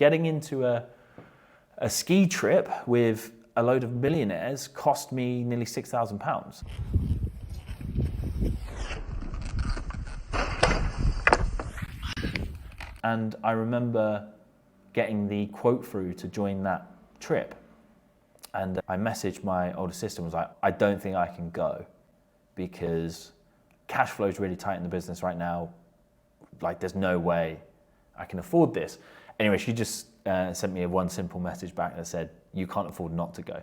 getting into a ski trip with a load of millionaires cost me nearly £6,000. And I remember getting the quote through to join that trip. And I messaged my older sister and was like, I don't think I can go because cash flow is really tight in the business right now. Like, there's no way I can afford this. Anyway, she just sent me one simple message back that said, you can't afford not to go.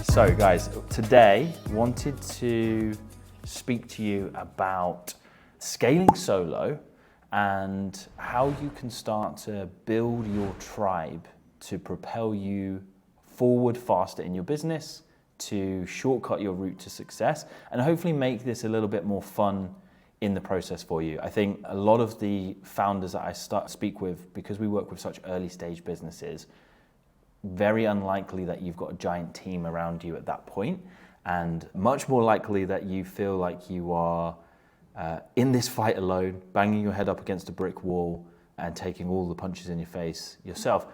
So guys, today wanted to speak to you about scaling solo and how you can start to build your tribe to propel you forward faster in your business, to shortcut your route to success, and hopefully make this a little bit more fun in the process for you. I think a lot of the founders that I speak with, because we work with such early stage businesses, very unlikely that you've got a giant team around you at that point, and much more likely that you feel like you are in this fight alone, banging your head up against a brick wall and taking all the punches in your face yourself.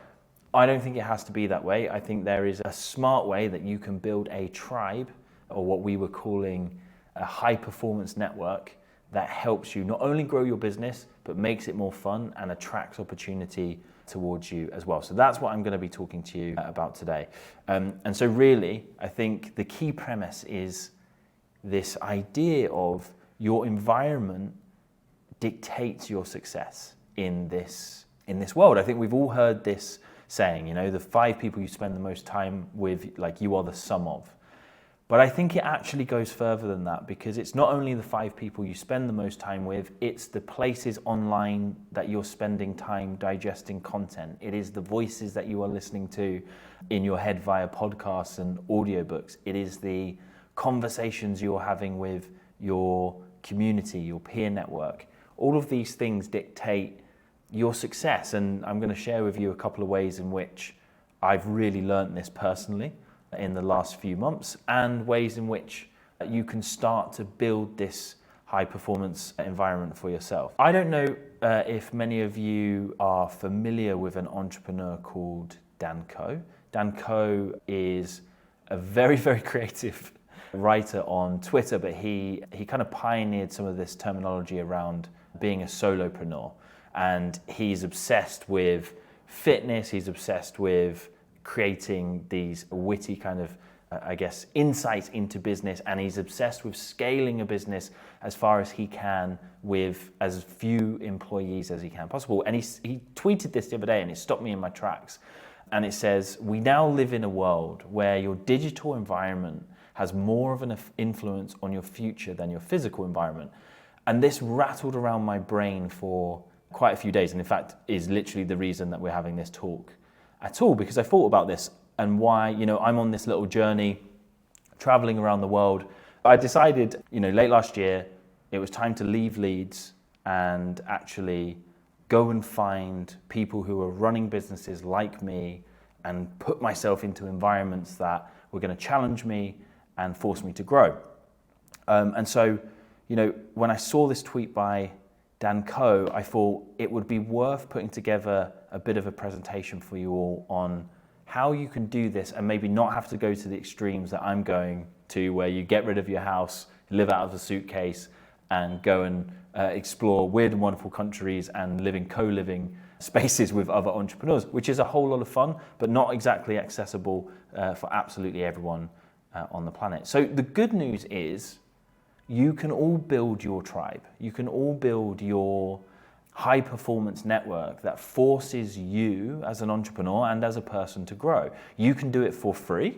I don't think it has to be that way. I think there is a smart way that you can build a tribe, or what we were calling a high performance network, that helps you not only grow your business, but makes it more fun and attracts opportunity towards you as well. So that's what I'm going to be talking to you about today. And so really, I think the key premise is this idea of your environment dictates your success in this world. I think we've all heard this saying, the 5 people you spend the most time with, like, you are the sum of. But I think it actually goes further than that, because it's not only the 5 people you spend the most time with, it's the places online that you're spending time digesting content. It is the voices that you are listening to in your head via podcasts and audiobooks. It is the conversations you're having with your community, your peer network. All of these things dictate your success. And I'm going to share with you a couple of ways in which I've really learned this personally in the last few months, and ways in which you can start to build this high performance environment for yourself. I don't know if many of you are familiar with an entrepreneur called Dan Koe. Dan Koe is a very, very creative writer on Twitter, but he kind of pioneered some of this terminology around being a solopreneur. And he's obsessed with fitness, he's obsessed with creating these witty kind of, insights into business, and he's obsessed with scaling a business as far as he can with as few employees as he can possible. And he tweeted this the other day, and it stopped me in my tracks. And it says, we now live in a world where your digital environment has more of an influence on your future than your physical environment. And this rattled around my brain for quite a few days, and in fact is literally the reason that we're having this talk at all, because I thought about this and why, I'm on this little journey traveling around the world. I decided, late last year, it was time to leave Leeds and actually go and find people who are running businesses like me and put myself into environments that were going to challenge me and force me to grow. And so, when I saw this tweet by Dan Koe, I thought it would be worth putting together a bit of a presentation for you all on how you can do this and maybe not have to go to the extremes that I'm going to, where you get rid of your house, live out of a suitcase, and go and explore weird and wonderful countries and live in co-living spaces with other entrepreneurs, which is a whole lot of fun, but not exactly accessible for absolutely everyone on the planet. So the good news is you can all build your tribe. You can all build your high performance network that forces you as an entrepreneur and as a person to grow. You can do it for free,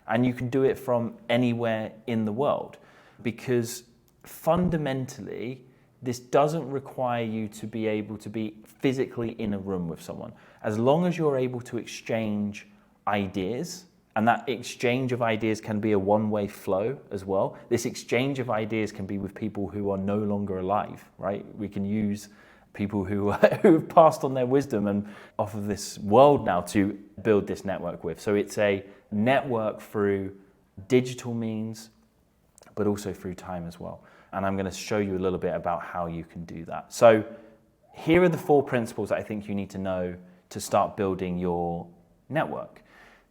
and you can do it from anywhere in the world, because fundamentally, this doesn't require you to be able to be physically in a room with someone. As long as you're able to exchange ideas, and that exchange of ideas can be a one-way flow as well. This exchange of ideas can be with people who are no longer alive, right? We can use people who have passed on their wisdom and off of this world now to build this network with. So it's a network through digital means, but also through time as well. And I'm going to show you a little bit about how you can do that. So here are the 4 principles that I think you need to know to start building your network.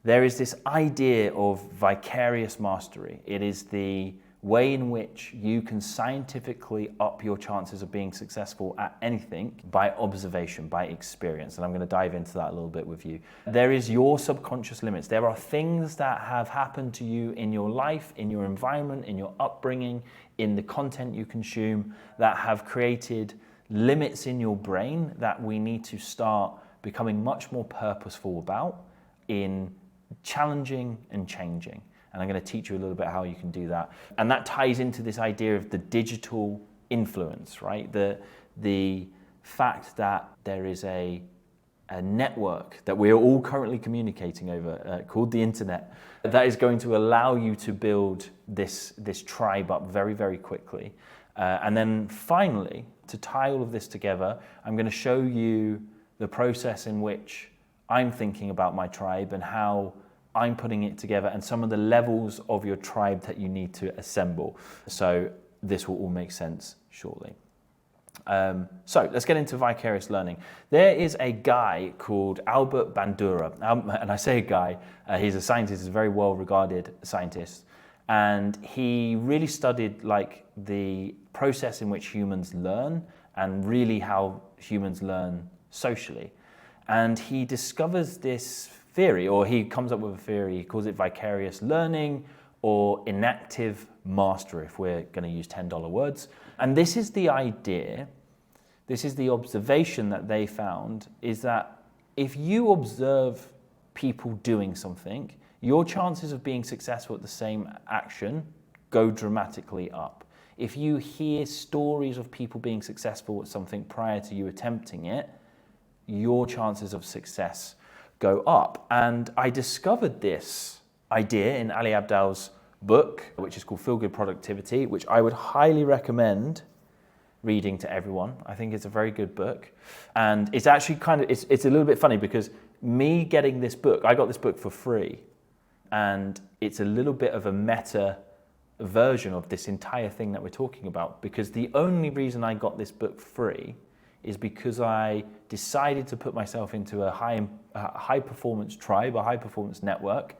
There is this idea of vicarious mastery. It is the way in which you can scientifically up your chances of being successful at anything by observation, by experience. And I'm going to dive into that a little bit with you. There is your subconscious limits. There are things that have happened to you in your life, in your environment, in your upbringing, in the content you consume that have created limits in your brain that we need to start becoming much more purposeful about in challenging and changing. And I'm going to teach you a little bit how you can do that. And that ties into this idea of the digital influence, right? The fact that there is a network that we're all currently communicating over called the internet that is going to allow you to build this tribe up very, very quickly. And then finally, to tie all of this together, I'm going to show you the process in which I'm thinking about my tribe and how I'm putting it together and some of the levels of your tribe that you need to assemble. So this will all make sense shortly. So let's get into vicarious learning. There is a guy called Albert Bandura, and I say a guy, he's a scientist, he's a very well-regarded scientist, and he really studied like the process in which humans learn and really how humans learn socially. And he discovers this theory, or he comes up with a theory, he calls it vicarious learning or inactive mastery, if we're going to use $10 words. And this is the idea, this is the observation that they found, is that if you observe people doing something, your chances of being successful at the same action go dramatically up. If you hear stories of people being successful at something prior to you attempting it, your chances of success go up. And I discovered this idea in Ali Abdaal's book, which is called Feel Good Productivity, which I would highly recommend reading to everyone. I think it's a very good book. And it's actually it's a little bit funny because me getting this book, I got this book for free. And it's a little bit of a meta version of this entire thing that we're talking about, because the only reason I got this book free is because I decided to put myself into a high performance tribe, a high performance network,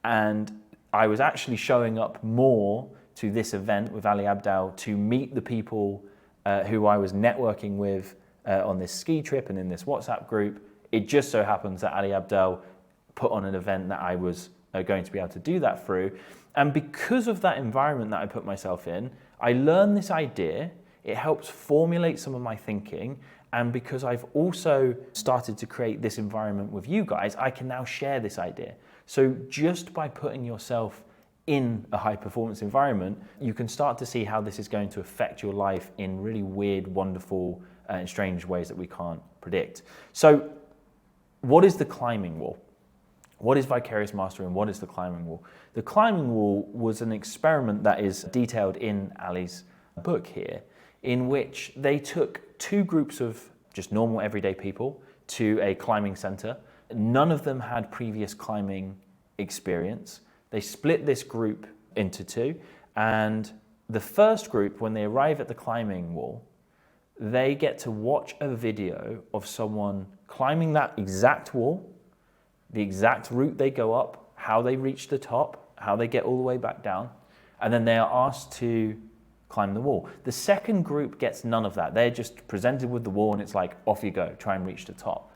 and I was actually showing up more to this event with Ali Abdaal to meet the people who I was networking with on this ski trip and in this WhatsApp group. It just so happens that Ali Abdaal put on an event that I was going to be able to do that through. And because of that environment that I put myself in, I learned this idea. It helps formulate some of my thinking. And because I've also started to create this environment with you guys, I can now share this idea. So just by putting yourself in a high performance environment, you can start to see how this is going to affect your life in really weird, wonderful, and strange ways that we can't predict. So what is the climbing wall? What is vicarious mastery and what is the climbing wall? The climbing wall was an experiment that is detailed in Ali's book here, in which they took 2 groups of just normal everyday people to a climbing center. None of them had previous climbing experience. They split this group into 2, and the first group, when they arrive at the climbing wall, they get to watch a video of someone climbing that exact wall, the exact route they go up, how they reach the top, how they get all the way back down, and then they are asked to climb the wall. The second group gets none of that. They're just presented with the wall and it's like, off you go, try and reach the top.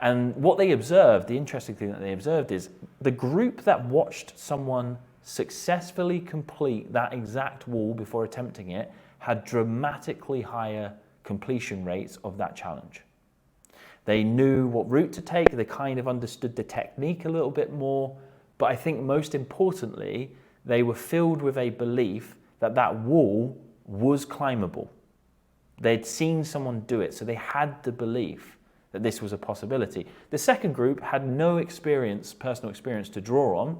And what they observed, the interesting thing that they observed is the group that watched someone successfully complete that exact wall before attempting it had dramatically higher completion rates of that challenge. They knew what route to take, they kind of understood the technique a little bit more, but I think most importantly, they were filled with a belief that that wall was climbable. They'd seen someone do it, so they had the belief that this was a possibility. The second group had no experience, personal experience to draw on.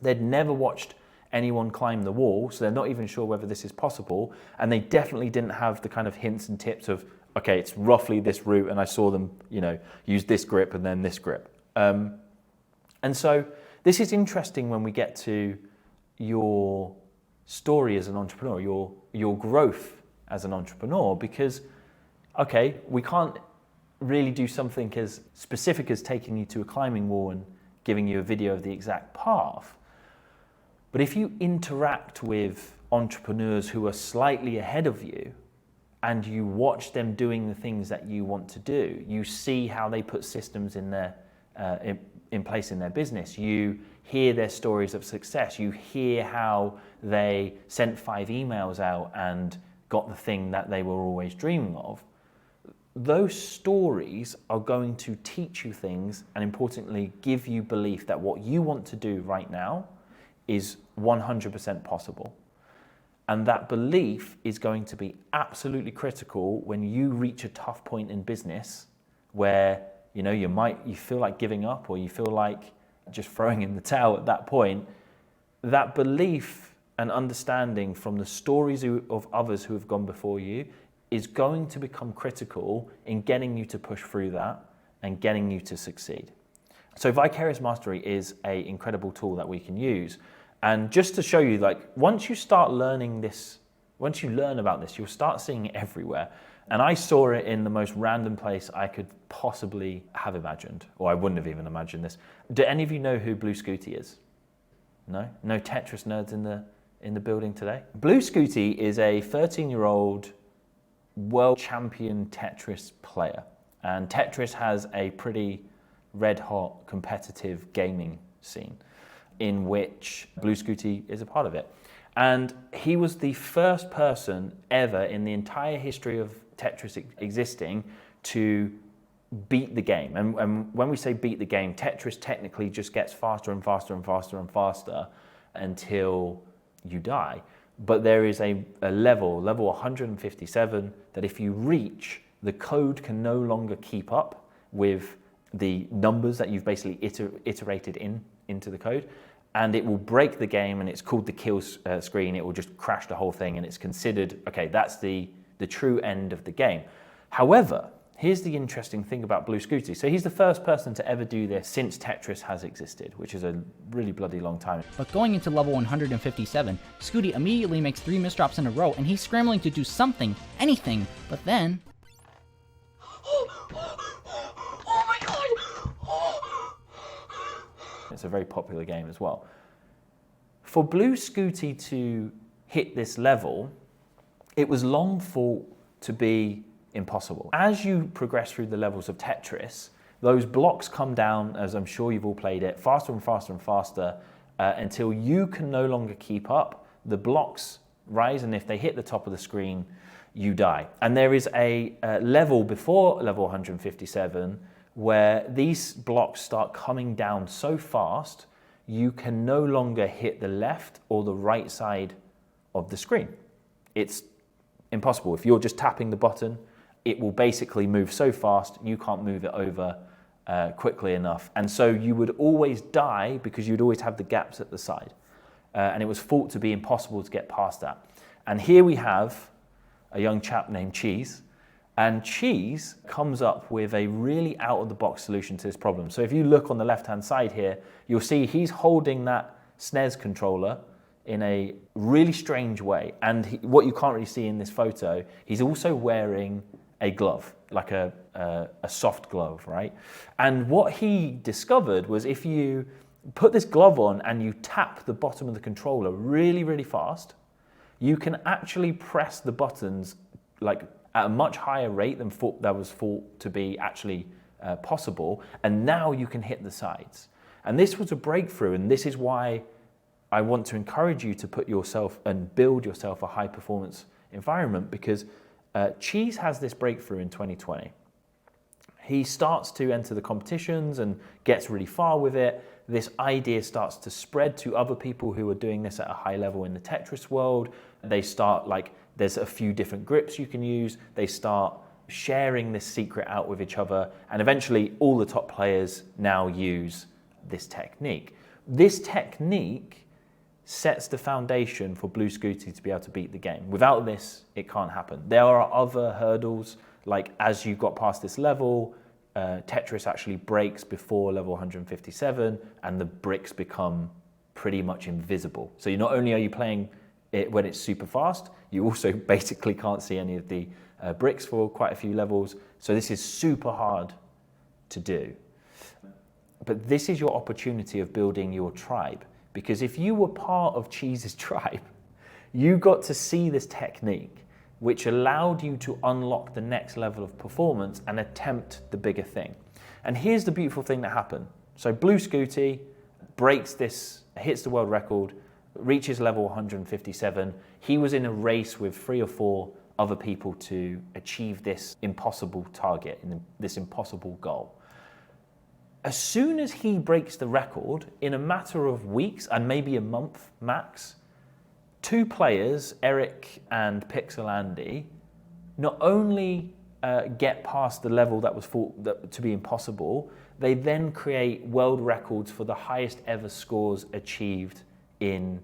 They'd never watched anyone climb the wall, so they're not even sure whether this is possible, and they definitely didn't have the kind of hints and tips of, okay, it's roughly this route, and I saw them, use this grip and then this grip. And so this is interesting when we get to your story as an entrepreneur, your growth as an entrepreneur, because, okay, we can't really do something as specific as taking you to a climbing wall and giving you a video of the exact path. But if you interact with entrepreneurs who are slightly ahead of you and you watch them doing the things that you want to do, you see how they put systems in their in place in their business, you hear their stories of success, you hear how they sent 5 emails out and got the thing that they were always dreaming of, those stories are going to teach you things and, importantly, give you belief that what you want to do right now is 100% possible. And that belief is going to be absolutely critical when you reach a tough point in business where, you know, you feel like giving up, or you feel like just throwing in the towel at that point. That belief and understanding from the stories of others who have gone before you is going to become critical in getting you to push through that and getting you to succeed. So Vicarious Mastery is an incredible tool that we can use. And just to show you, like, once you start learning this, once you learn about this, you'll start seeing it everywhere. And I saw it in the most random place I could possibly have imagined, or I wouldn't have even imagined this. Do any of you know who Blue Scuti is? No? No Tetris nerds in the building today? Blue Scuti is a 13-year-old world champion Tetris player. And Tetris has a pretty red-hot competitive gaming scene in which Blue Scuti is a part of it. And he was the first person ever in the entire history of Tetris existing to beat the game. And when we say beat the game, Tetris technically just gets faster and faster and faster and faster until you die. But there is a level 157, that if you reach, the code can no longer keep up with the numbers that you've basically iterated into the code. And it will break the game, and it's called the kill screen. It will just crash the whole thing, and it's considered, okay, that's the true end of the game. However, here's the interesting thing about Blue Scuti. So he's the first person to ever do this since Tetris has existed, which is a really bloody long time. But going into level 157, Scuti immediately makes 3 misdrops in a row, and he's scrambling to do something, anything, but then... Oh my god! It's a very popular game as well. For Blue Scuti to hit this level, it was long thought to be impossible. As you progress through the levels of Tetris, those blocks come down, as I'm sure you've all played it, faster and faster and faster until you can no longer keep up. The blocks rise, and if they hit the top of the screen, you die. And there is a level before level 157 where these blocks start coming down so fast, you can no longer hit the left or the right side of the screen. It's impossible. If you're just tapping the button, it will basically move so fast, you can't move it over quickly enough. And so you would always die because you'd always have the gaps at the side. And it was thought to be impossible to get past that. And here we have a young chap named Cheese. And Cheese comes up with a really out-of-the-box solution to this problem. So if you look on the left-hand side here, you'll see he's holding that SNES controller in a really strange way. And what you can't really see in this photo, he's also wearing a glove, like a soft glove, right? And what he discovered was if you put this glove on and you tap the bottom of the controller really, really fast, you can actually press the buttons like at a much higher rate than that was thought to be actually possible, and now you can hit the sides. And this was a breakthrough, and this is why I want to encourage you to put yourself and build yourself a high-performance environment, because Cheese has this breakthrough in 2020. He starts to enter the competitions and gets really far with it. This idea starts to spread to other people who are doing this at a high level in the Tetris world. They start, like, there's a few different grips you can use. They start sharing this secret out with each other. And eventually all the top players now use this technique. This technique sets the foundation for Blue Scuti to be able to beat the game. Without this, it can't happen. There are other hurdles, like as you got past this level, Tetris actually breaks before level 157, and the bricks become pretty much invisible. So not only are you playing it when it's super fast, you also basically can't see any of the bricks for quite a few levels. So this is super hard to do. But this is your opportunity of building your tribe. Because if you were part of Cheese's tribe, you got to see this technique, which allowed you to unlock the next level of performance and attempt the bigger thing. And here's the beautiful thing that happened. So Blue Scuti breaks this, hits the world record, reaches level 157. He was in a race with 3 or 4 other people to achieve this impossible target, this impossible goal. As soon as he breaks the record, in a matter of weeks and maybe a month max, 2 players, Eric and Pixel Andy, not only get past the level that was thought to be impossible, they then create world records for the highest ever scores achieved in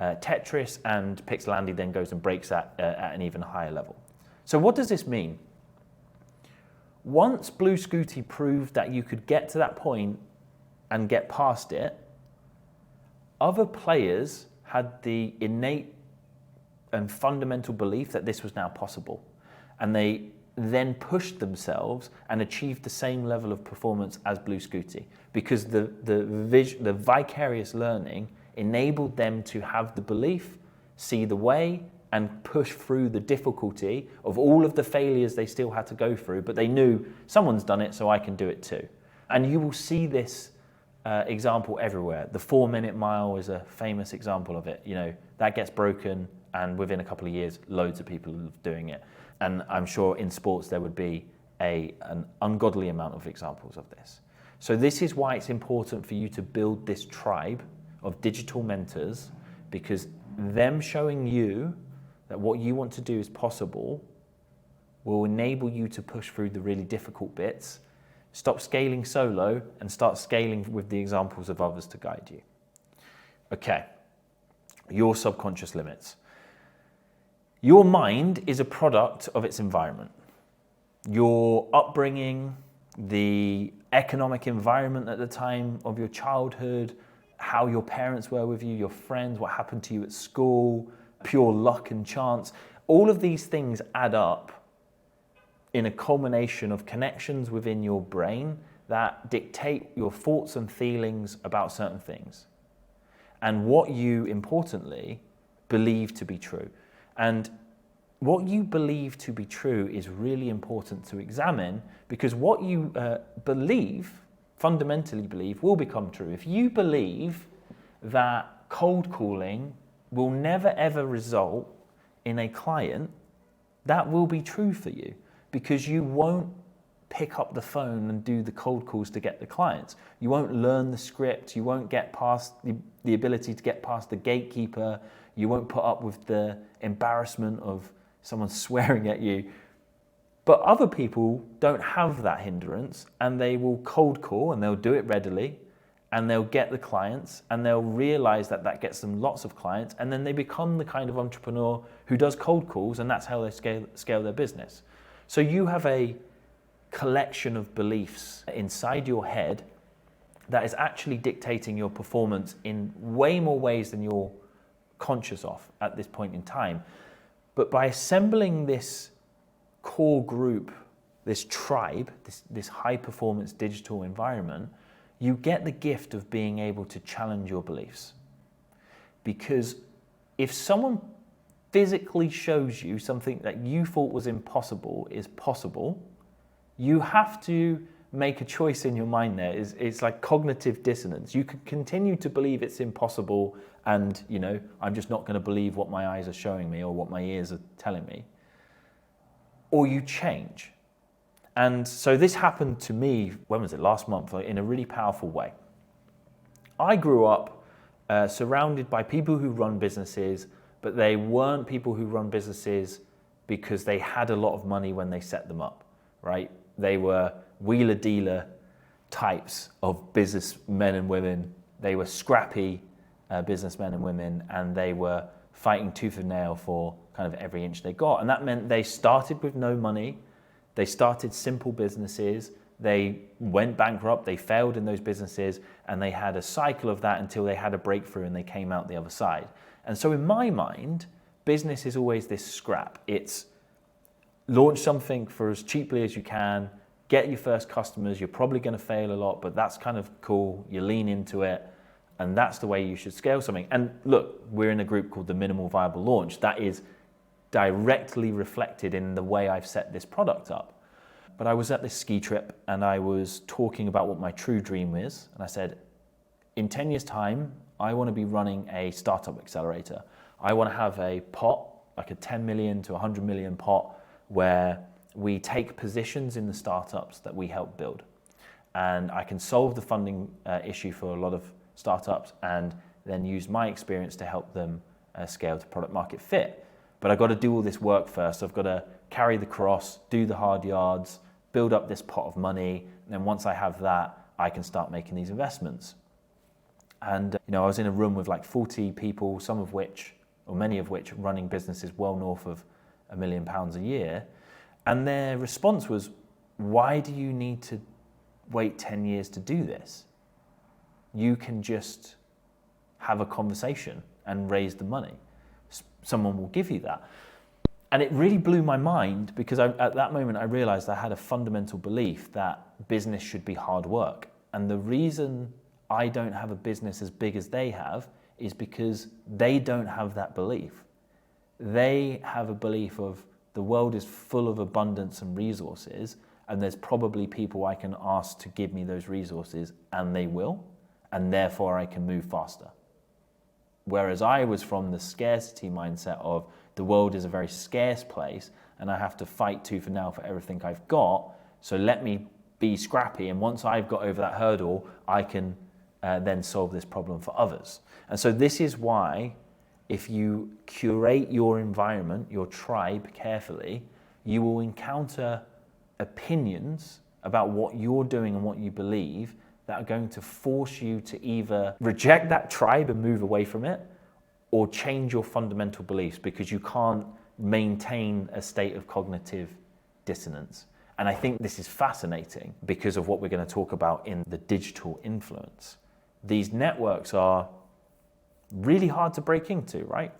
Tetris, and Pixel Andy then goes and breaks that at an even higher level. So what does this mean? Once Blue Scuti proved that you could get to that point and get past it, other players had the innate and fundamental belief that this was now possible. And they then pushed themselves and achieved the same level of performance as Blue Scuti, because the vicarious learning enabled them to have the belief, see the way, and push through the difficulty of all of the failures they still had to go through, but they knew someone's done it, so I can do it too. And you will see this example everywhere. The 4-minute mile is a famous example of it. You know, that gets broken, and within a couple of years, loads of people are doing it. And I'm sure in sports there would be an ungodly amount of examples of this. So this is why it's important for you to build this tribe of digital mentors, because them showing you that what you want to do is possible will enable you to push through the really difficult bits, stop scaling solo, and start scaling with the examples of others to guide you. Okay, your subconscious limits. Your mind is a product of its environment. Your upbringing, the economic environment at the time of your childhood, how your parents were with you, your friends, what happened to you at school, pure luck and chance. All of these things add up in a culmination of connections within your brain that dictate your thoughts and feelings about certain things, and what you, importantly, believe to be true. And what you believe to be true is really important to examine, because what you fundamentally believe, will become true. If you believe that cold calling will never ever result in a client, that will be true for you, because you won't pick up the phone and do the cold calls to get the clients. You won't learn the script. You won't get past the ability to get past the gatekeeper. You won't put up with the embarrassment of someone swearing at you. But other people don't have that hindrance, and they will cold call, and they'll do it readily, and they'll get the clients, and they'll realize that that gets them lots of clients, and then they become the kind of entrepreneur who does cold calls, and that's how they scale their business. So you have a collection of beliefs inside your head that is actually dictating your performance in way more ways than you're conscious of at this point in time. But by assembling this core group, this tribe, this high-performance digital environment, you get the gift of being able to challenge your beliefs. Because if someone physically shows you something that you thought was impossible is possible, you have to make a choice in your mind there. It's like cognitive dissonance. You could continue to believe it's impossible, and I'm just not going to believe what my eyes are showing me or what my ears are telling me. Or you change. And so this happened to me, when was it, last month, in a really powerful way. I grew up surrounded by people who run businesses, but they weren't people who run businesses because they had a lot of money when they set them up, right? They were wheeler-dealer types of businessmen and women. They were scrappy businessmen and women, and they were fighting tooth and nail for kind of every inch they got. And that meant they started with no money. They started simple businesses. they went bankrupt, they failed in those businesses, and they had a cycle of that until they had a breakthrough and they came out the other side. And so in my mind, business is always this scrap. It's launch something for as cheaply as you can, get your first customers, you're probably going to fail a lot, but that's kind of cool, you lean into it, and that's the way you should scale something. And look, we're in a group called the Minimal Viable Launch. That is directly reflected in the way I've set this product up. But I was at this ski trip and I was talking about what my true dream is. And I said, in 10 years' time, I want to be running a startup accelerator. I want to have a pot, like a 10 million to 100 million pot, where we take positions in the startups that we help build. And I can solve the funding issue for a lot of startups and then use my experience to help them scale to product market fit. But I've got to do all this work first. I've got to carry the cross, do the hard yards, build up this pot of money. And then once I have that, I can start making these investments. And I was in a room with like 40 people, some of which, or many of which, running businesses well north of £1 million a year. And their response was, why do you need to wait 10 years to do this? You can just have a conversation and raise the money. Someone will give you that. And it really blew my mind because at that moment I realized I had a fundamental belief that business should be hard work. And the reason I don't have a business as big as they have is because they don't have that belief. They have a belief of the world is full of abundance and resources, and there's probably people I can ask to give me those resources, and they will, and therefore I can move faster. Whereas I was from the scarcity mindset of the world is a very scarce place and I have to fight tooth and nail for everything I've got, so let me be scrappy, and once I've got over that hurdle, I can then solve this problem for others. And so this is why if you curate your environment, your tribe carefully, you will encounter opinions about what you're doing and what you believe that are going to force you to either reject that tribe and move away from it, or change your fundamental beliefs because you can't maintain a state of cognitive dissonance. And I think this is fascinating because of what we're going to talk about in the digital influence. These networks are really hard to break into, right?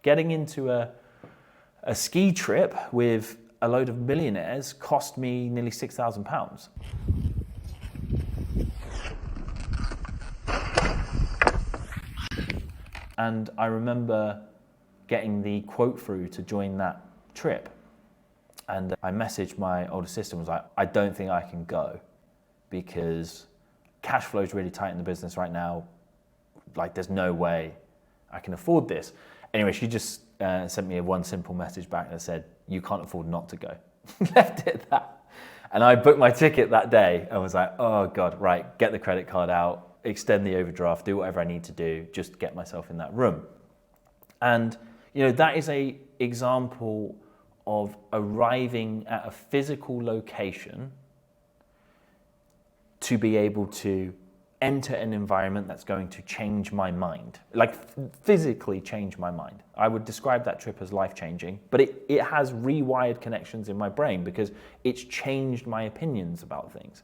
Getting into a ski trip with a load of millionaires cost me nearly £6,000. And I remember getting the quote through to join that trip. And I messaged my older sister and was like, I don't think I can go because cash flow is really tight in the business right now. Like, there's no way I can afford this. Anyway, she just sent me one simple message back that said, you can't afford not to go. Left it at that. And I booked my ticket that day and was like, oh God, right, get the credit card out, extend the overdraft, do whatever I need to do, just get myself in that room. And that is an example of arriving at a physical location to be able to enter an environment that's going to change my mind, like physically change my mind. I would describe that trip as life-changing, but it has rewired connections in my brain because it's changed my opinions about things.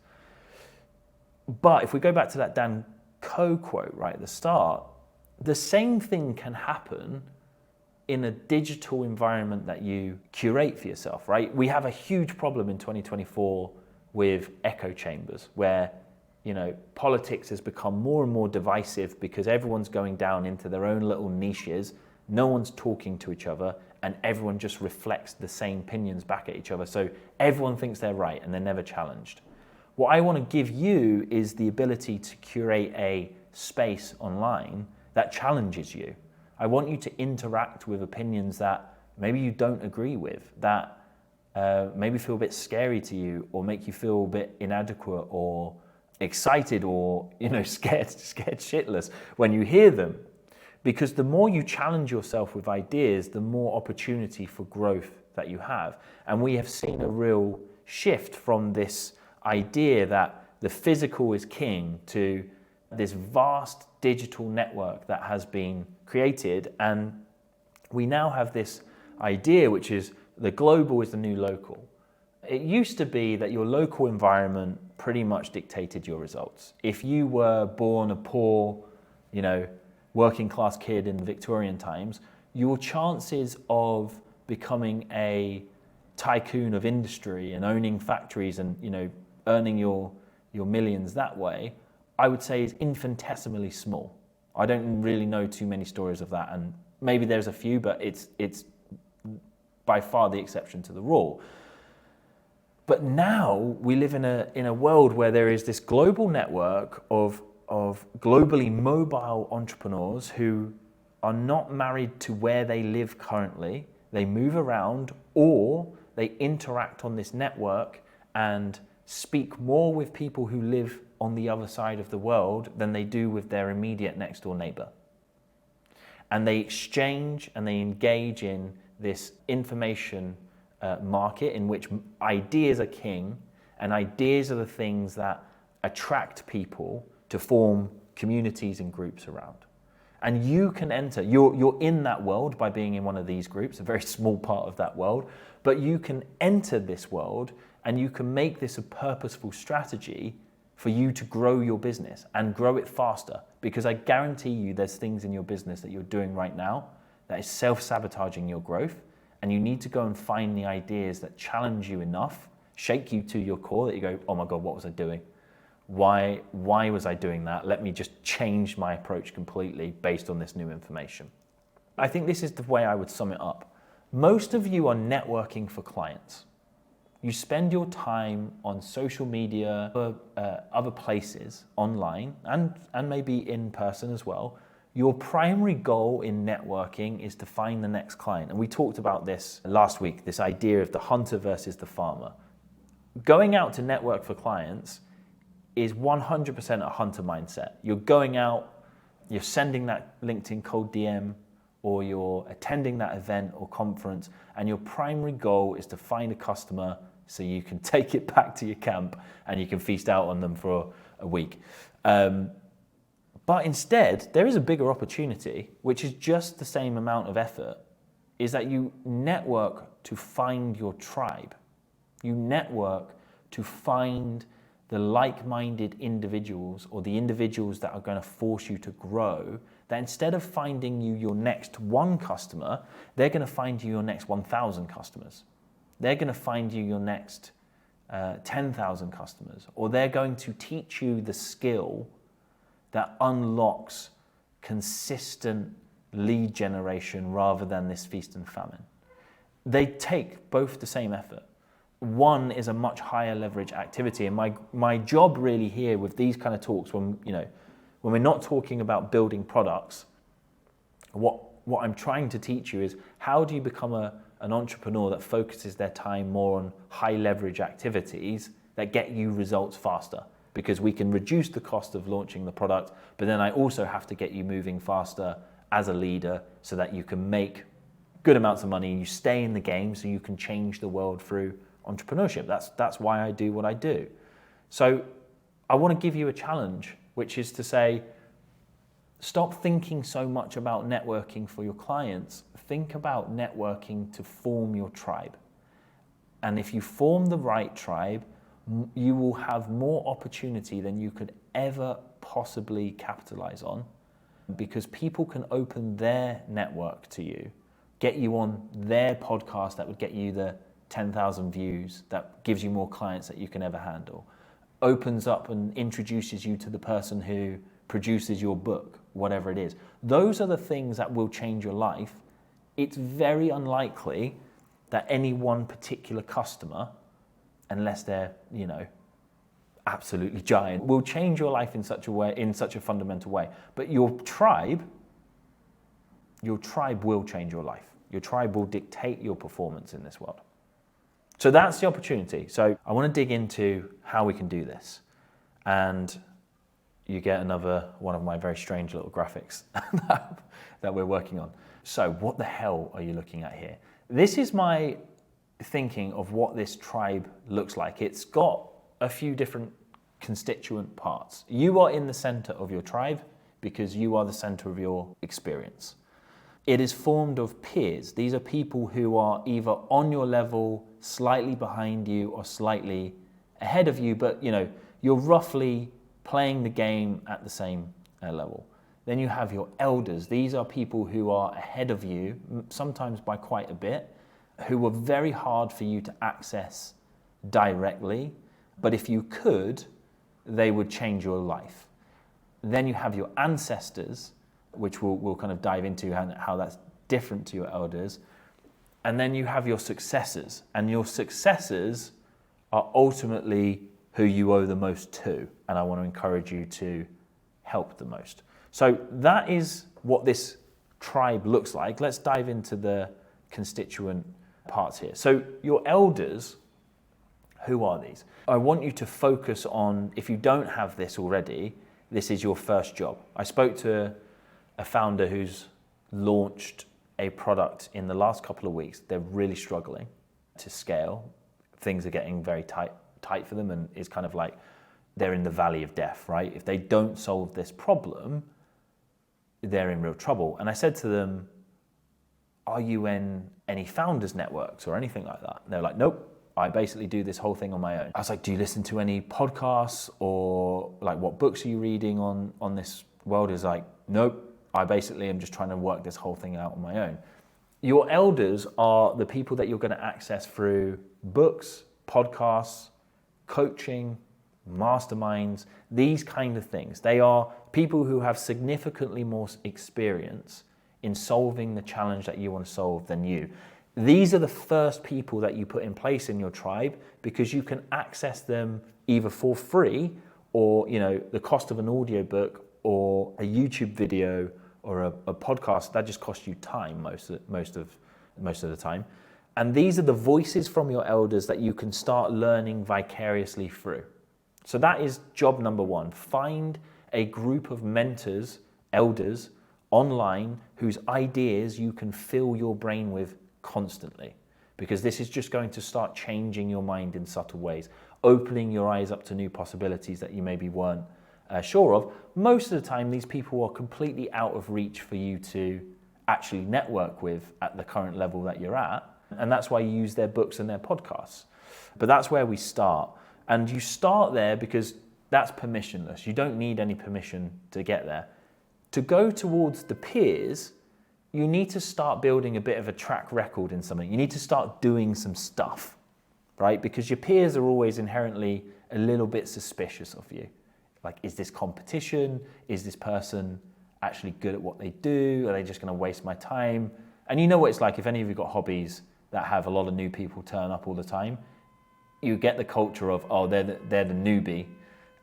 But if we go back to that Dan Coe quote right at the start, the same thing can happen in a digital environment that you curate for yourself, right? We have a huge problem in 2024 with echo chambers where politics has become more and more divisive because everyone's going down into their own little niches, no one's talking to each other, and everyone just reflects the same opinions back at each other. So everyone thinks they're right and they're never challenged. What I want to give you is the ability to curate a space online that challenges you. I want you to interact with opinions that maybe you don't agree with, that maybe feel a bit scary to you or make you feel a bit inadequate or excited or scared shitless when you hear them. Because the more you challenge yourself with ideas, the more opportunity for growth that you have. And we have seen a real shift from this idea that the physical is king to this vast digital network that has been created. And we now have this idea which is the global is the new local. It used to be that your local environment pretty much dictated your results. If you were born a poor, working class kid in Victorian times, your chances of becoming a tycoon of industry and owning factories and earning your millions that way, I would say is infinitesimally small. I don't really know too many stories of that, and maybe there's a few, but it's by far the exception to the rule. But now we live in a world where there is this global network of globally mobile entrepreneurs who are not married to where they live currently. They move around, or they interact on this network and speak more with people who live on the other side of the world than they do with their immediate next door neighbor. And they exchange and they engage in this information market in which ideas are king, and ideas are the things that attract people to form communities and groups around. And you can enter, you're in that world by being in one of these groups, a very small part of that world, but you can enter this world and you can make this a purposeful strategy for you to grow your business and grow it faster. Because I guarantee you there's things in your business that you're doing right now that is self-sabotaging your growth, and you need to go and find the ideas that challenge you enough, shake you to your core, that you go, oh my God, what was I doing? Why was I doing that? Let me just change my approach completely based on this new information. I think this is the way I would sum it up. Most of you are networking for clients. You spend your time on social media or other places online and maybe in person as well. Your primary goal in networking is to find the next client. And we talked about this last week, this idea of the hunter versus the farmer. Going out to network for clients is 100% a hunter mindset. You're going out, you're sending that LinkedIn cold DM, or you're attending that event or conference, and your primary goal is to find a customer so you can take it back to your camp and you can feast out on them for a week. But instead, there is a bigger opportunity, which is just the same amount of effort, is that you network to find your tribe. You network to find the like-minded individuals, or the individuals that are going to force you to grow, that instead of finding you your next one customer, they're going to find you your next 1,000 customers. They're going to find you your next 10,000 customers, or they're going to teach you the skill that unlocks consistent lead generation rather than this feast and famine. They take both the same effort. One is a much higher leverage activity, and my job really here with these kind of talks, when we're not talking about building products, what I'm trying to teach you is how do you become an entrepreneur that focuses their time more on high leverage activities that get you results faster. Because we can reduce the cost of launching the product, but then I also have to get you moving faster as a leader so that you can make good amounts of money and you stay in the game so you can change the world through entrepreneurship. That's why I do what I do. So I want to give you a challenge, which is to say, stop thinking so much about networking for your clients. Think about networking to form your tribe. And if you form the right tribe, you will have more opportunity than you could ever possibly capitalize on, because people can open their network to you, get you on their podcast that would get you the 10,000 views, that gives you more clients that you can ever handle, opens up and introduces you to the person who produces your book, whatever it is. Those are the things that will change your life. It's very unlikely that any one particular customer, unless they're, absolutely giant, will change your life in such a way, in such a fundamental way. But your tribe will change your life. Your tribe will dictate your performance in this world. So that's the opportunity. So I want to dig into how we can do this. And you get another one of my very strange little graphics that we're working on. So what the hell are you looking at here? This is my thinking of what this tribe looks like. It's got a few different constituent parts. You are in the center of your tribe because you are the center of your experience. It is formed of peers. These are people who are either on your level, slightly behind you, or slightly ahead of you, but you're roughly playing the game at the same level. Then you have your elders. These are people who are ahead of you, sometimes by quite a bit, who were very hard for you to access directly, but if you could, they would change your life. Then you have your ancestors, which we'll kind of dive into how that's different to your elders. And then you have your successors, and your successors are ultimately who you owe the most to, and I want to encourage you to help the most. So that is what this tribe looks like. Let's dive into the constituent parts here. So your elders, who are these? I want you to focus on, if you don't have this already, this is your first job. I spoke to a founder who's launched a product in the last couple of weeks. They're really struggling to scale. Things are getting very tight for them, and it's kind of like they're in the valley of death, right? If they don't solve this problem, they're in real trouble. And I said to them, are you in any founders networks or anything like that? And they're like, nope, I basically do this whole thing on my own. I was like, do you listen to any podcasts, or like what books are you reading on this world? Is like, nope, I basically am just trying to work this whole thing out on my own. Your elders are the people that you're going to access through books, podcasts, coaching, masterminds, these kind of things. They are people who have significantly more experience in solving the challenge that you want to solve than you. These are the first people that you put in place in your tribe, because you can access them either for free, or the cost of an audiobook or a YouTube video or a podcast that just costs you time most of the time. And these are the voices from your elders that you can start learning vicariously through. So that is job number one. Find a group of mentors, elders online whose ideas you can fill your brain with constantly, because this is just going to start changing your mind in subtle ways, opening your eyes up to new possibilities that you maybe weren't sure of. Most of the time, these people are completely out of reach for you to actually network with at the current level that you're at. And that's why you use their books and their podcasts. But that's where we start. And you start there because that's permissionless. You don't need any permission to get there. To go towards the peers, you need to start building a bit of a track record in something. You need to start doing some stuff, right? Because your peers are always inherently a little bit suspicious of you. Like, is this competition? Is this person actually good at what they do? Are they just going to waste my time? And you know what it's like if any of you got hobbies that have a lot of new people turn up all the time. You get the culture of, oh, they're the newbie,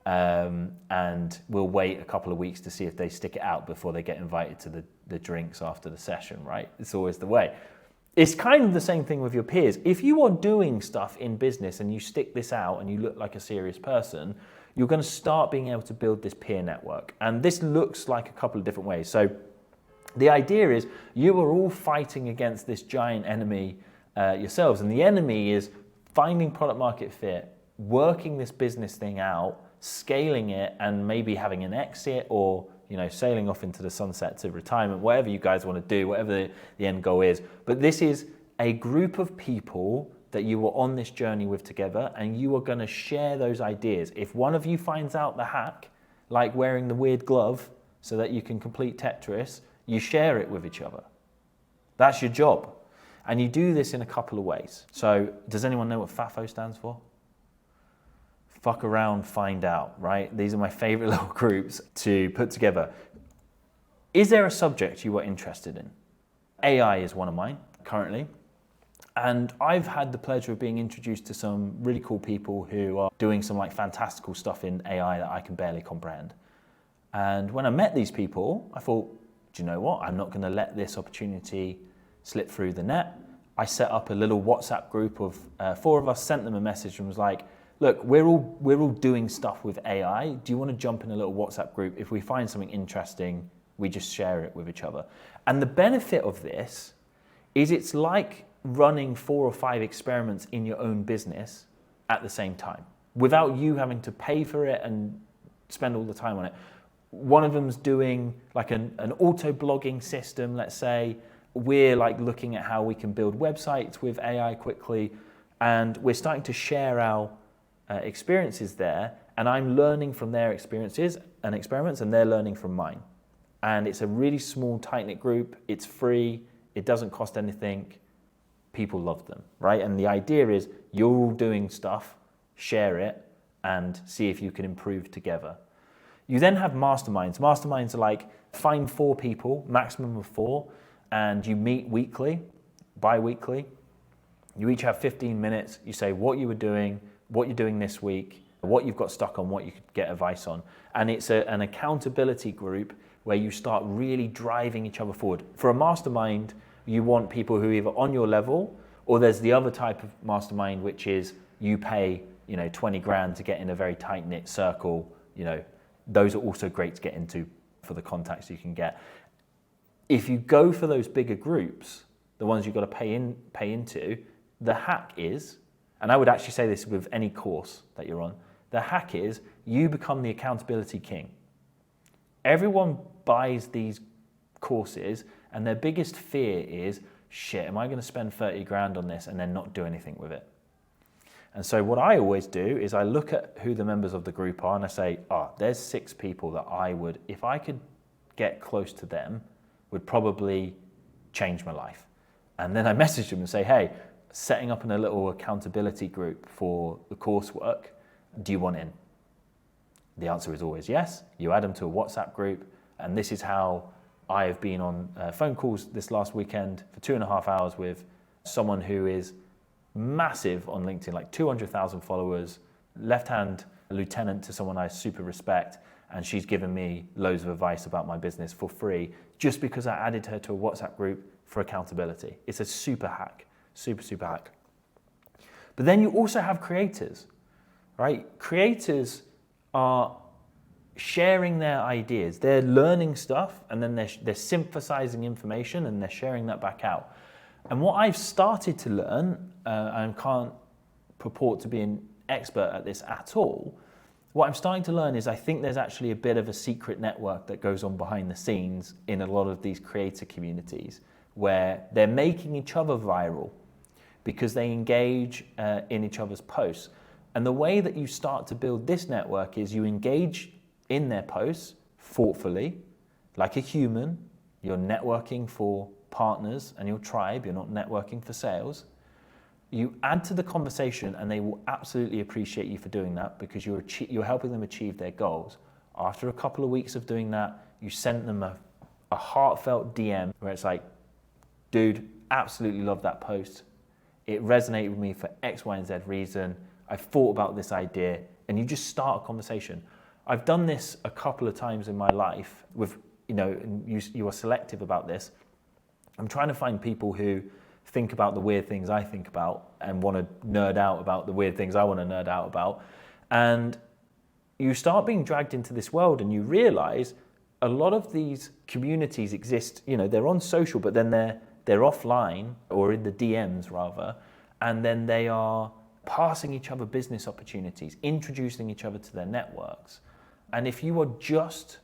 and we'll wait a couple of weeks to see if they stick it out before they get invited to the drinks after the session, right? It's always the way. It's kind of the same thing with your peers. If you are doing stuff in business and you stick this out and you look like a serious person, you're going to start being able to build this peer network. And this looks like a couple of different ways. So the idea is you are all fighting against this giant enemy yourselves. And the enemy is finding product market fit, working this business thing out, scaling it, and maybe having an exit, or sailing off into the sunset to retirement, whatever you guys want to do, whatever the end goal is. But this is a group of people that you were on this journey with together, and you are going to share those ideas. If one of you finds out the hack, like wearing the weird glove so that you can complete Tetris, you share it with each other. That's your job. And you do this in a couple of ways. So does anyone know what FAFO stands for? Fuck around, find out, right? These are my favorite little groups to put together. Is there a subject you are interested in? AI is one of mine currently. And I've had the pleasure of being introduced to some really cool people who are doing some fantastical stuff in AI that I can barely comprehend. And when I met these people, I thought, do you know what? I'm not going to let this opportunity slip through the net. I set up a little WhatsApp group of 4 of us, sent them a message and was like, look, we're all doing stuff with AI. Do you want to jump in a little WhatsApp group? If we find something interesting, we just share it with each other. And the benefit of this is it's like running 4 or 5 experiments in your own business at the same time without you having to pay for it and spend all the time on it. One of them's doing like an auto blogging system, let's say. we're like looking at how we can build websites with AI quickly, and we're starting to share our experiences there, and I'm learning from their experiences and experiments, and they're learning from mine. And it's a really small, tight-knit group. It's free. It doesn't cost anything. People love them, right? And the idea is you're all doing stuff, share it, and see if you can improve together. You then have masterminds. Masterminds are like, find 4 people, maximum of 4, and you meet weekly, bi-weekly. You each have 15 minutes. You say what you were doing, what you're doing this week, what you've got stuck on, what you could get advice on. And it's an accountability group where you start really driving each other forward. For a mastermind, you want people who are either on your level, or there's the other type of mastermind, which is you pay 20 grand to get in a very tight-knit circle. Those are also great to get into for the contacts you can get. If you go for those bigger groups, the ones you've got to pay into, the hack is, and I would actually say this with any course that you're on, the hack is you become the accountability king. Everyone buys these courses and their biggest fear is, shit, am I going to spend 30 grand on this and then not do anything with it? And so what I always do is I look at who the members of the group are and I say, there's 6 people that I would, if I could get close to them, would probably change my life. And then I message them and say, hey, setting up in a little accountability group for the coursework, do you want in? The answer is always yes. You add them to a WhatsApp group, and this is how I have been on phone calls this last weekend for 2.5 hours with someone who is massive on LinkedIn, like 200,000 followers, left-hand lieutenant to someone I super respect, and she's given me loads of advice about my business for free just because I added her to a WhatsApp group for accountability. It's a super hack, super hack. But then you also have creators, right? Creators are sharing their ideas. They're learning stuff, and then they're synthesizing information, and they're sharing that back out. And what I've started to learn, and can't purport to be an expert at this at all, what I'm starting to learn is I think there's actually a bit of a secret network that goes on behind the scenes in a lot of these creator communities where they're making each other viral because they engage in each other's posts. And the way that you start to build this network is you engage in their posts thoughtfully, like a human. You're networking for partners and your tribe. You're not networking for sales. You add to the conversation, and they will absolutely appreciate you for doing that because you're helping them achieve their goals. After a couple of weeks of doing that, you send them a heartfelt DM where it's like, dude, absolutely love that post. It resonated with me for X, Y, and Z reason. I've thought about this idea, and you just start a conversation. I've done this a couple of times in my life with, and you are selective about this. I'm trying to find people who think about the weird things I think about and want to nerd out about the weird things I want to nerd out about. And you start being dragged into this world and you realize a lot of these communities exist, they're on social, but then they're offline or in the DMs rather, and then they are passing each other business opportunities, introducing each other to their networks. And if you are just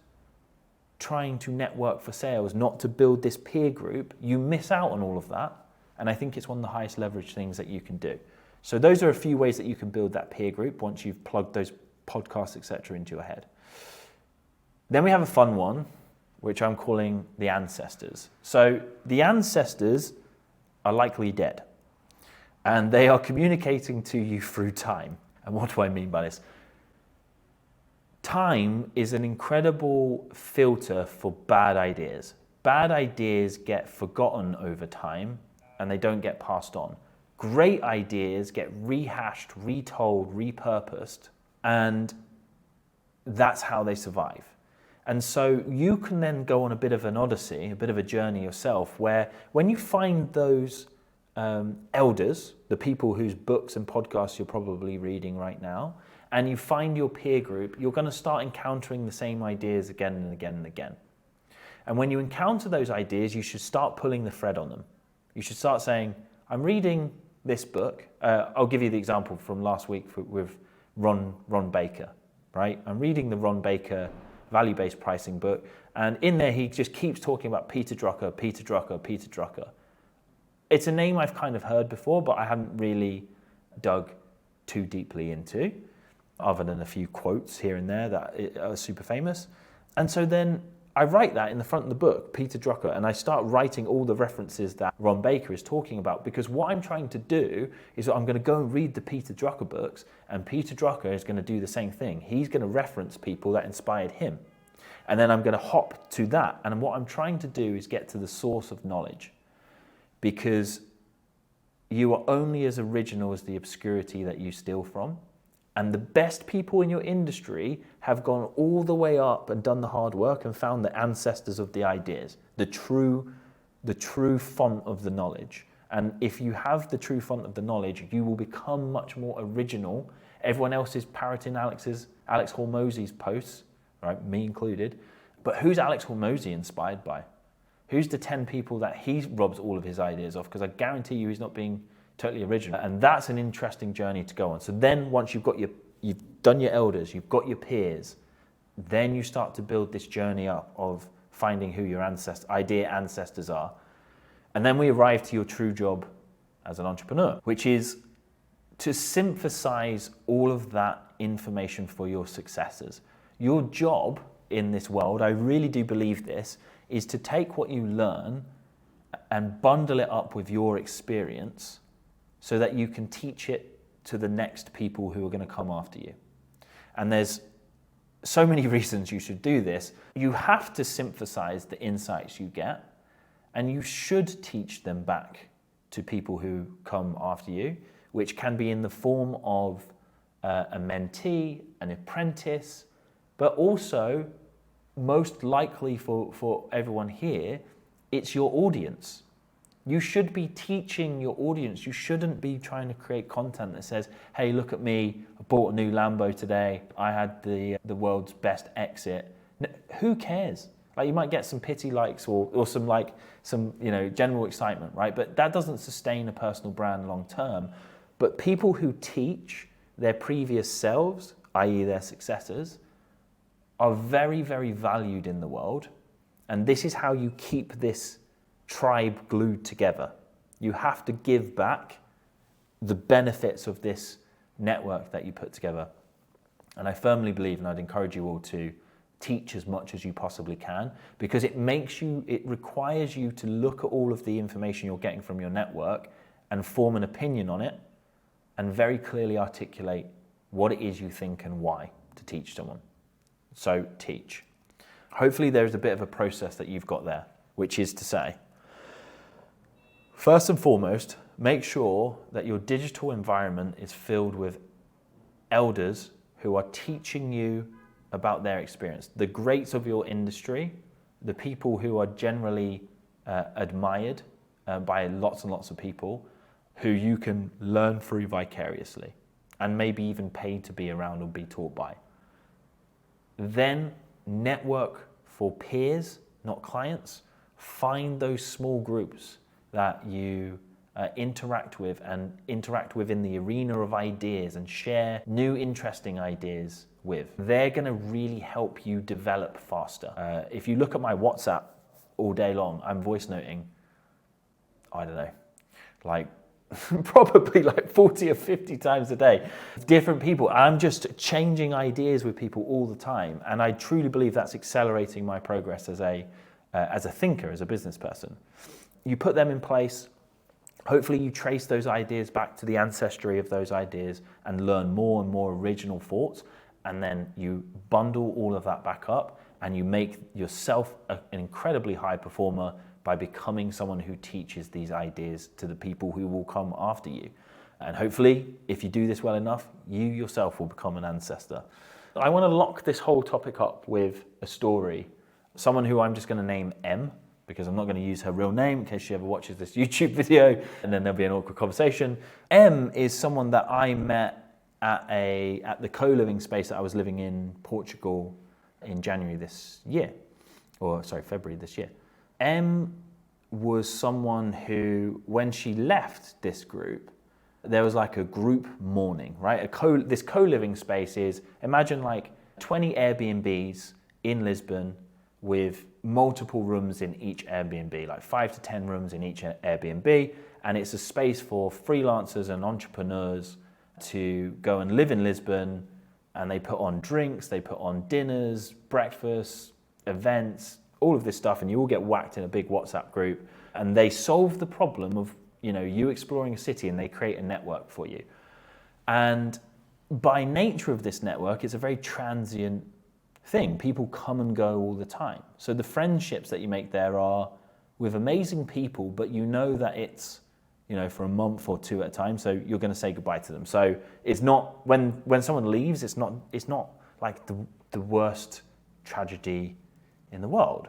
trying to network for sales, not to build this peer group, you miss out on all of that. And I think it's one of the highest leverage things that you can do. So those are a few ways that you can build that peer group once you've plugged those podcasts, etc., into your head. Then we have a fun one, which I'm calling the ancestors. So the ancestors are likely dead, and they are communicating to you through time. And what do I mean by this? Time is an incredible filter for bad ideas. Bad ideas get forgotten over time, and they don't get passed on. Great ideas get rehashed, retold, repurposed, and that's how they survive. And so you can then go on a bit of an odyssey, a bit of a journey yourself, where when you find those elders, the people whose books and podcasts you're probably reading right now, and you find your peer group, you're going to start encountering the same ideas again and again and again. And when you encounter those ideas, you should start pulling the thread on them. You should start saying, I'm reading this book. I'll give you the example from last week with Ron Baker, right? I'm reading the Ron Baker value-based pricing book. And in there, he just keeps talking about Peter Drucker, Peter Drucker, Peter Drucker. It's a name I've kind of heard before, but I haven't really dug too deeply into, other than a few quotes here and there that are super famous. And so then I write that in the front of the book, Peter Drucker, and I start writing all the references that Ron Baker is talking about, because what I'm trying to do is I'm going to go and read the Peter Drucker books, and Peter Drucker is going to do the same thing. He's going to reference people that inspired him. And then I'm going to hop to that. And what I'm trying to do is get to the source of knowledge, because you are only as original as the obscurity that you steal from. And the best people in your industry have gone all the way up and done the hard work and found the ancestors of the ideas, the true font of the knowledge. And if you have the true font of the knowledge, you will become much more original. Everyone else is parroting Alex Hormozy's posts, right, me included. But who's Alex Hormozy inspired by? Who's the 10 people that he robs all of his ideas off? Because I guarantee you he's not being totally original. And that's an interesting journey to go on. So then once you've done your elders, you've got your peers, then you start to build this journey up of finding who your idea ancestors are. And then we arrive to your true job as an entrepreneur, which is to synthesize all of that information for your successors. Your job in this world, I really do believe this, is to take what you learn and bundle it up with your experience so that you can teach it to the next people who are going to come after you. And there's so many reasons you should do this. You have to synthesize the insights you get, and you should teach them back to people who come after you, which can be in the form of a mentee, an apprentice, but also, most likely for everyone here, it's your audience. You should be teaching your audience. You shouldn't be trying to create content that says, hey, look at me, I bought a new Lambo today, I had the world's best exit. No, who cares? Like, you might get some pity likes or some general excitement, right? But that doesn't sustain a personal brand long term. But people who teach their previous selves, i.e. their successors, are very, very valued in the world. And this is how you keep this tribe glued together. You have to give back the benefits of this network that you put together. And I firmly believe, and I'd encourage you all to teach as much as you possibly can, because it requires you to look at all of the information you're getting from your network and form an opinion on it and very clearly articulate what it is you think and why to teach someone. So teach. Hopefully there's a bit of a process that you've got there, which is to say, first and foremost, make sure that your digital environment is filled with elders who are teaching you about their experience, the greats of your industry, the people who are generally admired by lots and lots of people, who you can learn through vicariously and maybe even paid to be around or be taught by. Then network for peers, not clients. Find those small groups that you interact with in the arena of ideas and share new interesting ideas with. They're going to really help you develop faster. If you look at my WhatsApp all day long, I'm voice noting, I don't know, like probably like 40 or 50 times a day. Different people. I'm just changing ideas with people all the time. And I truly believe that's accelerating my progress as a thinker, as a business person. You put them in place. Hopefully you trace those ideas back to the ancestry of those ideas and learn more and more original thoughts. And then you bundle all of that back up and you make yourself an incredibly high performer by becoming someone who teaches these ideas to the people who will come after you. And hopefully, if you do this well enough, you yourself will become an ancestor. I want to lock this whole topic up with a story. Someone who I'm just going to name M, because I'm not going to use her real name in case she ever watches this YouTube video, and then there'll be an awkward conversation. M is someone that I met at the co-living space that I was living in Portugal in February this year. M was someone who, when she left this group, there was like a group mourning, right? This co-living space is, imagine like 20 Airbnbs in Lisbon with multiple rooms in each Airbnb, like 5 to 10 rooms in each Airbnb. And it's a space for freelancers and entrepreneurs to go and live in Lisbon. And they put on drinks, they put on dinners, breakfasts, events, all of this stuff. And you all get whacked in a big WhatsApp group. And they solve the problem of, you exploring a city, and they create a network for you. And by nature of this network, it's a very transient thing. People come and go all the time. So the friendships that you make there are with amazing people, but you know that it's, for a month or two at a time. So you're going to say goodbye to them. So it's not, when someone leaves, it's not like the worst tragedy in the world.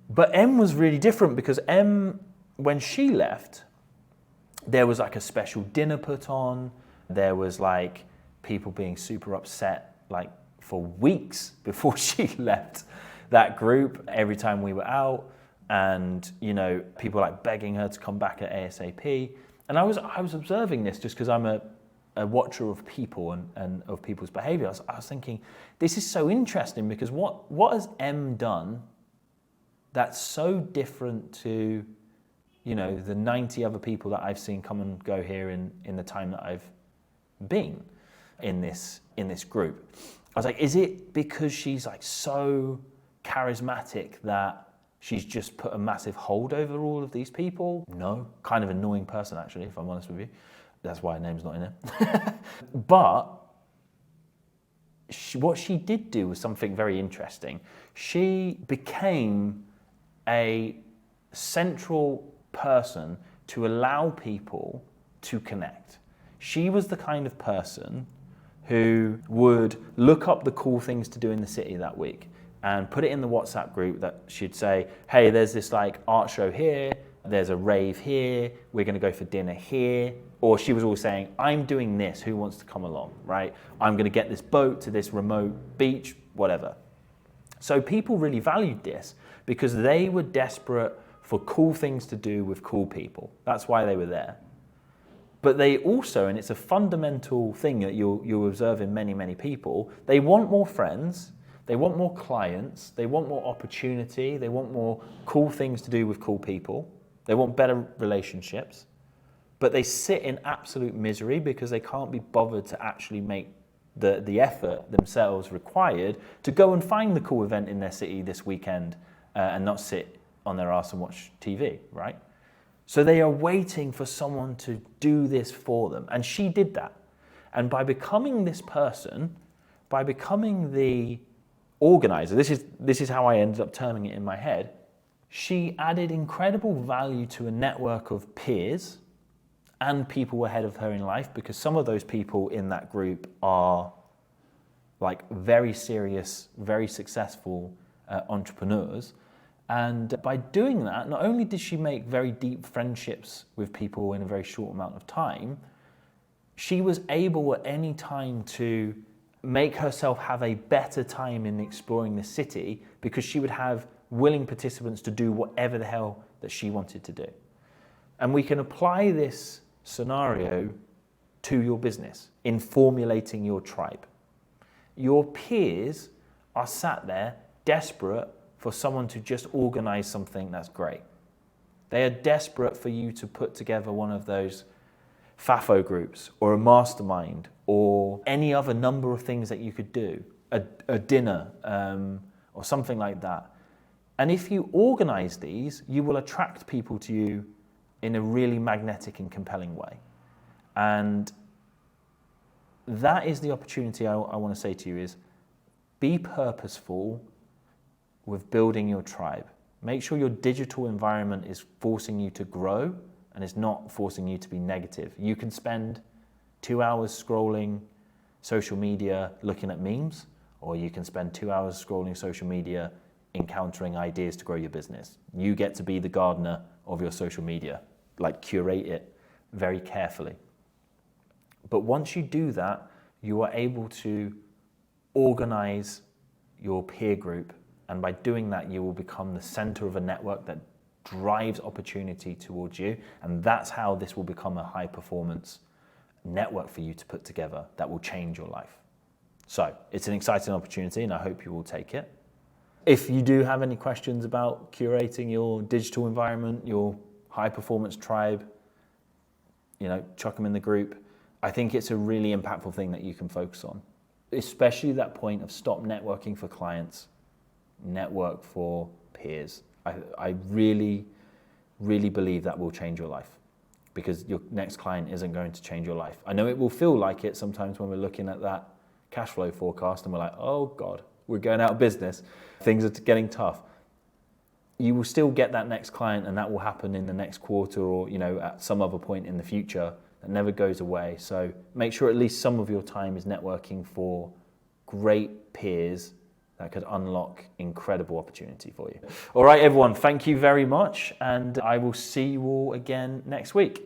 But M was really different, because M, when she left, there was like a special dinner put on. There was like people being super upset, like for weeks before she left that group every time we were out. And, people like begging her to come back at ASAP. And I was observing this just because I'm a watcher of people and of people's behavior. I was thinking, this is so interesting, because what has M done that's so different to, the 90 other people that I've seen come and go here in the time that I've been in this group? I was like, is it because she's like so charismatic that she's just put a massive hold over all of these people? No. Kind of annoying person, actually, if I'm honest with you. That's why her name's not in there. But what she did do was something very interesting. She became a central person to allow people to connect. She was the kind of person who would look up the cool things to do in the city that week and put it in the WhatsApp group that she'd say, hey, there's this like art show here, there's a rave here, we're gonna go for dinner here. Or she was always saying, I'm doing this, who wants to come along, right? I'm gonna get this boat to this remote beach, whatever. So people really valued this because they were desperate for cool things to do with cool people. That's why they were there. But they also, and it's a fundamental thing that you'll observe in many, many people, they want more friends, they want more clients, they want more opportunity, they want more cool things to do with cool people, they want better relationships, but they sit in absolute misery because they can't be bothered to actually make the effort themselves required to go and find the cool event in their city this weekend and not sit on their ass and watch TV, right? So they are waiting for someone to do this for them. And she did that. And by becoming this person, by becoming the organizer, this is how I ended up turning it in my head, she added incredible value to a network of peers and people ahead of her in life, because some of those people in that group are like very serious, very successful entrepreneurs. And by doing that, not only did she make very deep friendships with people in a very short amount of time, she was able at any time to make herself have a better time in exploring the city, because she would have willing participants to do whatever the hell that she wanted to do. And we can apply this scenario to your business in formulating your tribe. Your peers are sat there desperate for someone to just organize something that's great. They are desperate for you to put together one of those FAFO groups or a mastermind or any other number of things that you could do, a dinner or something like that. And if you organize these, you will attract people to you in a really magnetic and compelling way. And that is the opportunity I want to say to you is be purposeful with building your tribe. Make sure your digital environment is forcing you to grow and is not forcing you to be negative. You can spend 2 hours scrolling social media looking at memes, or you can spend 2 hours scrolling social media encountering ideas to grow your business. You get to be the gardener of your social media, like curate it very carefully. But once you do that, you are able to organize your peer group. And by doing that, you will become the center of a network that drives opportunity towards you. And that's how this will become a high performance network for you to put together that will change your life. So it's an exciting opportunity and I hope you will take it. If you do have any questions about curating your digital environment, your high performance tribe, chuck them in the group. I think it's a really impactful thing that you can focus on, especially that point of stop networking for clients, network for peers. I really, really believe that will change your life, because your next client isn't going to change your life. I know it will feel like it sometimes when we're looking at that cash flow forecast and we're like, oh God, we're going out of business. Things are getting tough. You will still get that next client, and that will happen in the next quarter or at some other point in the future. That never goes away. So make sure at least some of your time is networking for great peers that could unlock incredible opportunity for you. All right, everyone, thank you very much, and I will see you all again next week.